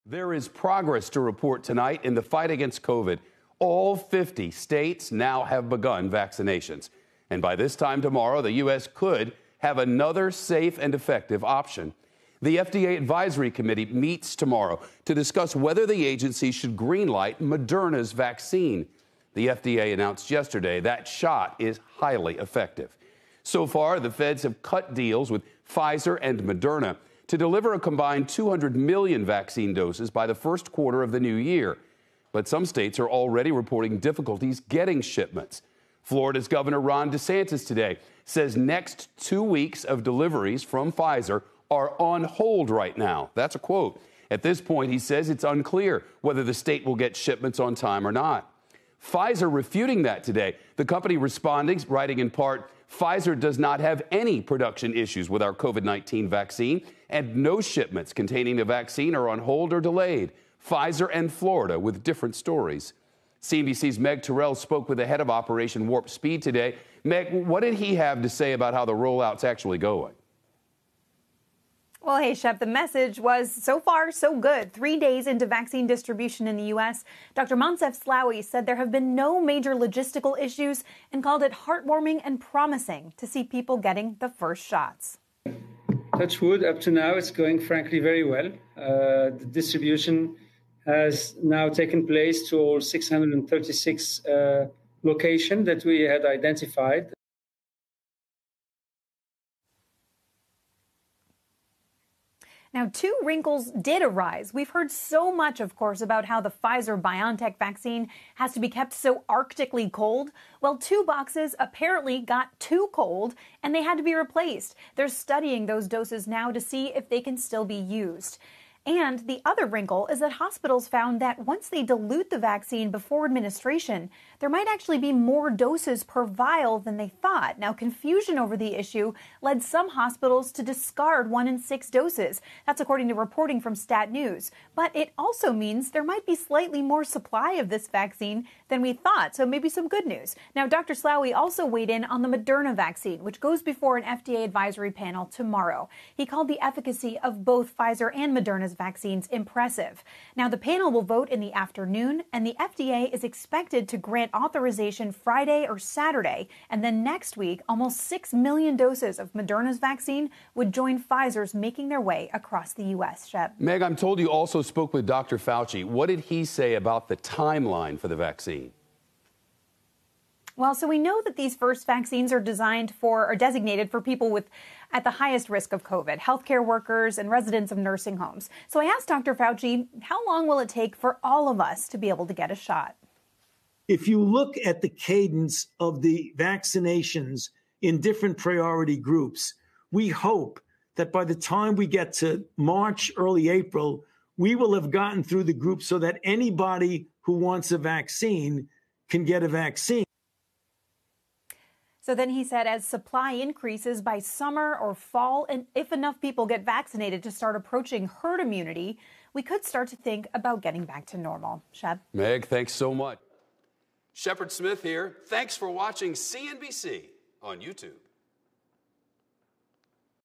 There is progress to report tonight in the fight against COVID. All 50 states now have begun vaccinations. And by this time tomorrow, the U.S. could have another safe and effective option. The FDA Advisory Committee meets tomorrow to discuss whether the agency should greenlight Moderna's vaccine. The FDA announced yesterday that shot is highly effective. So far, the feds have cut deals with Pfizer and Moderna to deliver a combined 200 million vaccine doses by the first quarter of the new year. But some states are already reporting difficulties getting shipments. Florida's Governor Ron DeSantis today says next 2 weeks of deliveries from Pfizer are on hold right now. That's a quote. At this point, he says it's unclear whether the state will get shipments on time or not. Pfizer refuting that today. The company responding, writing in part, Pfizer does not have any production issues with our COVID-19 vaccine, and no shipments containing the vaccine are on hold or delayed. Pfizer and Florida with different stories. CNBC's Meg Terrell spoke with the head of Operation Warp Speed today. Meg, what did he have to say about how the rollout's actually going? Well, hey, Shep, the message was so far so good. 3 days into vaccine distribution in the U.S., Dr. Moncef Slaoui said there have been no major logistical issues and called it heartwarming and promising to see people getting the first shots. Touch wood, up to now, it's going, frankly, very well. The distribution has now taken place to all 636 locations that we had identified. Now, 2 wrinkles did arise. We've heard so much, of course, about how the Pfizer-BioNTech vaccine has to be kept so arctically cold. Well, 2 boxes apparently got too cold, and they had to be replaced. They're studying those doses now to see if they can still be used. And the other wrinkle is that hospitals found that once they dilute the vaccine before administration, there might actually be more doses per vial than they thought. Now, confusion over the issue led some hospitals to discard 1 in 6 doses. That's according to reporting from Stat News. But it also means there might be slightly more supply of this vaccine than we thought, so maybe some good news. Now, Dr. Slaoui also weighed in on the Moderna vaccine, which goes before an FDA advisory panel tomorrow. He called the efficacy of both Pfizer and Moderna's vaccines impressive. Now, the panel will vote in the afternoon, and the FDA is expected to grant authorization Friday or Saturday. And then next week, almost 6 million doses of Moderna's vaccine would join Pfizer's, making their way across the U.S. Shep. Meg, I'm told you also spoke with Dr. Fauci. What did he say about the timeline for the vaccine? Well, so we know that these first vaccines are designed for or designated for people at the highest risk of COVID, healthcare workers and residents of nursing homes. So I asked Dr. Fauci, how long will it take for all of us to be able to get a shot? If you look at the cadence of the vaccinations in different priority groups, we hope that by the time we get to March, early April, we will have gotten through the group so that anybody who wants a vaccine can get a vaccine. So then he said, as supply increases by summer or fall, and if enough people get vaccinated to start approaching herd immunity, we could start to think about getting back to normal. Shep? Meg, thanks so much. Shepard Smith here. Thanks for watching CNBC on YouTube.